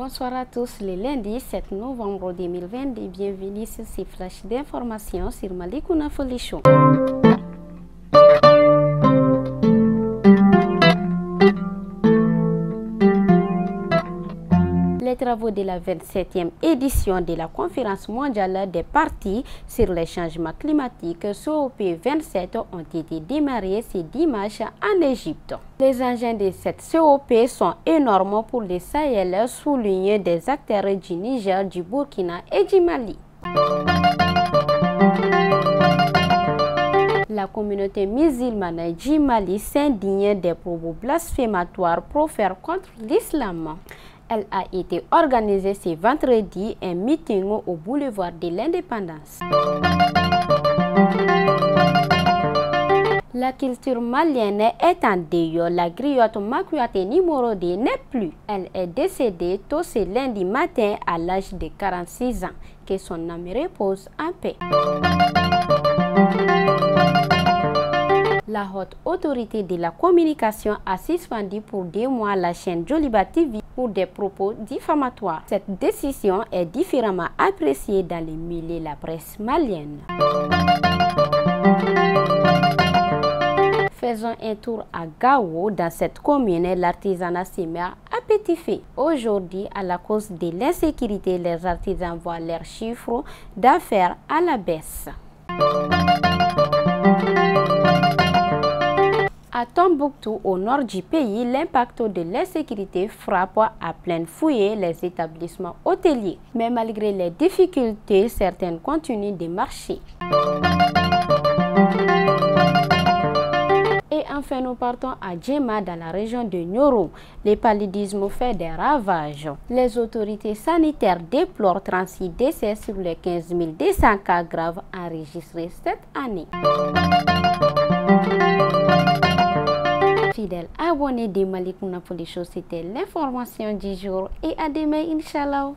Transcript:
bonsoir à tous. Le lundi 7 novembre 2020 et bienvenue sur ces flashs d'informations sur Malikouna Folichon. Les travaux de la 27e édition de la conférence mondiale des partis sur les changements climatiques COP27 ont été démarrés ce dimanche en Égypte. Les enjeux de cette COP sont énormes pour le Sahel, soulignent des acteurs du Niger, du Burkina et du Mali. La communauté musulmane du Mali s'indigne des propos blasphématoires proférés contre l'islam. Elle a été organisée ce vendredi un meeting au boulevard de l'Indépendance. La culture malienne est en deuil. La griotte Makouaté numéro 2 n'est plus. Elle est décédée tôt ce lundi matin à l'âge de 46 ans. Que son âme repose en paix. La haute autorité de la communication a suspendu pour 2 mois la chaîne Joliba TV pour des propos diffamatoires. Cette décision est différemment appréciée dans les milieux de la presse malienne. Faisons un tour à Gao. Dans cette commune, l'artisanat se met à petit feu. Aujourd'hui, à la cause de l'insécurité, les artisans voient leurs chiffres d'affaires à la baisse. À Tombouctou, au nord du pays, l'impact de l'insécurité frappe à plein fouet les établissements hôteliers. Mais malgré les difficultés, certaines continuent de marcher. Et enfin, nous partons à Djema, dans la région de Nioro. Le paludisme fait des ravages. Les autorités sanitaires déplorent 36 décès sur les 15 200 cas graves enregistrés cette année. Fidèles abonnés de Malikouna Folichon, c'était l'information du jour et à demain, Inch'Allah.